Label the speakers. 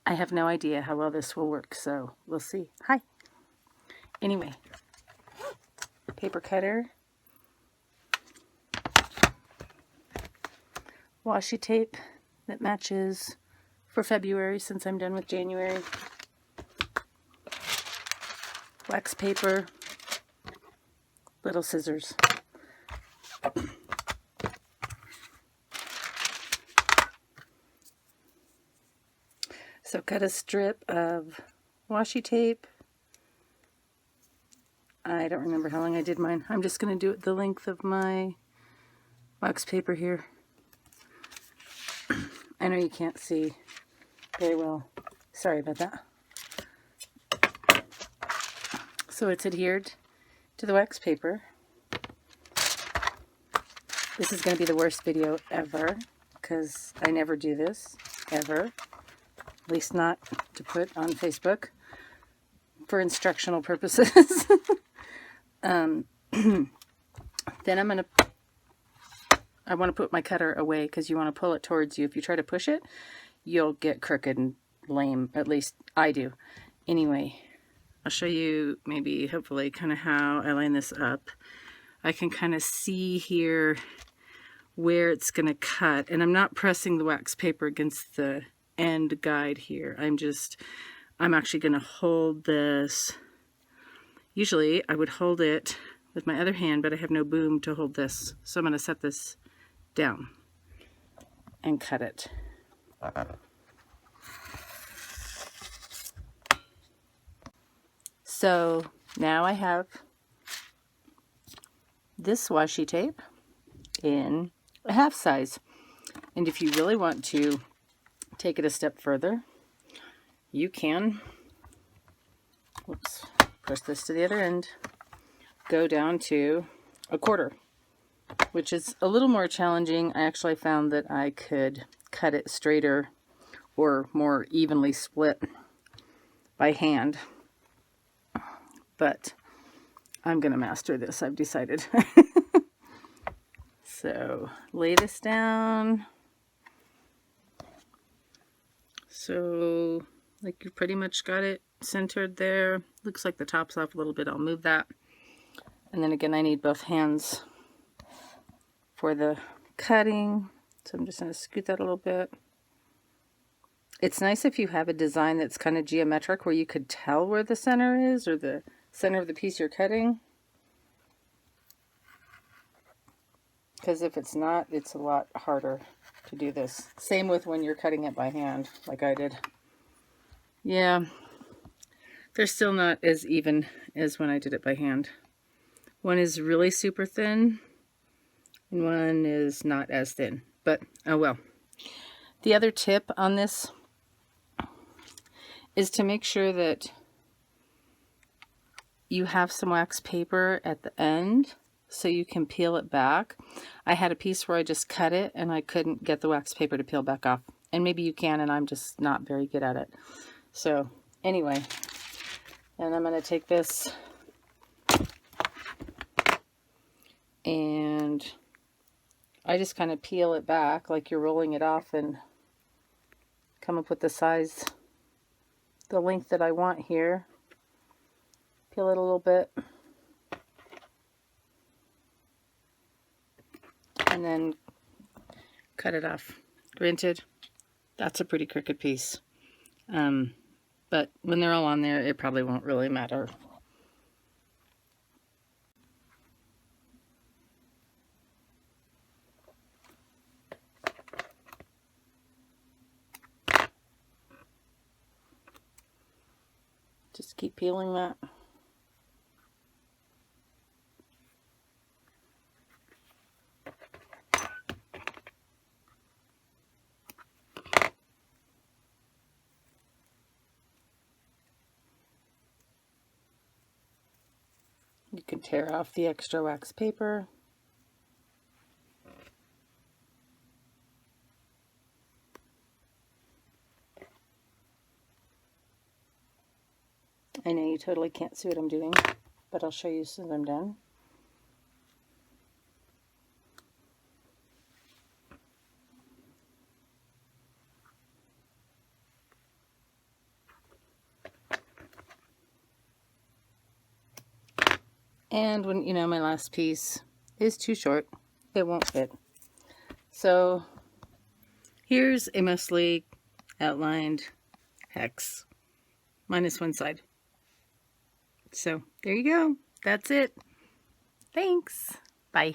Speaker 1: I have no idea how well this will work, so we'll see. Hi. Anyway, paper cutter, washi tape that matches for February since I'm done with January, wax paper, little scissors. So cut a strip of washi tape. I don't remember how long I did mine. I'm just going to do it the length of my wax paper here. I know you can't see very well. Sorry about that. So it's adhered to the wax paper. This is going to be the worst video ever because I never do this, ever. At least not to put on Facebook for instructional purposes. Then I want to put my cutter away because you want to pull it towards you. If you try to push it, you'll get crooked and lame. At least I do. Anyway, I'll show you maybe, hopefully, kind of how I line this up. I can kind of see here where it's going to cut. And I'm not pressing the wax paper against the end guide here. I'm actually going to hold this. Usually I would hold it with my other hand, but I have no boom to hold this. So I'm going to set this down and cut it. So now I have this washi tape in a half size. And if you really want to take it a step further, you can, push this to the other end, go down to a quarter, which is a little more challenging. I actually found that I could cut it straighter or more evenly split by hand, but I'm going to master this, I've decided. So lay this down. So like you pretty much got it centered there. Looks like the top's off a little bit. I'll move that. And then again, I need both hands for the cutting. So I'm just going to scoot that a little bit. It's nice if you have a design that's kind of geometric where you could tell where the center is or the center of the piece you're cutting. Because if it's not, it's a lot harder to do this. Same with when you're cutting it by hand, like I did. Yeah, they're still not as even as when I did it by hand. One is really super thin, and one is not as thin. But, oh well. The other tip on this is to make sure that you have some wax paper at the end so you can peel it back. I had a piece where I just cut it and I couldn't get the wax paper to peel back off. And maybe you can, and I'm just not very good at it. So anyway, and I'm going to take this and I just kind of peel it back like you're rolling it off and come up with the size, the length that I want here. Peel it a little bit. And then cut it off. Granted, that's a pretty crooked piece. But when they're all on there, it probably won't really matter. Just keep peeling that. You can tear off the extra wax paper. I know you totally can't see what I'm doing, but I'll show you as soon as I'm done. And when, you know, my last piece is too short, it won't fit. So here's a mostly outlined hex, minus one side. So there you go. That's it. Thanks. Bye.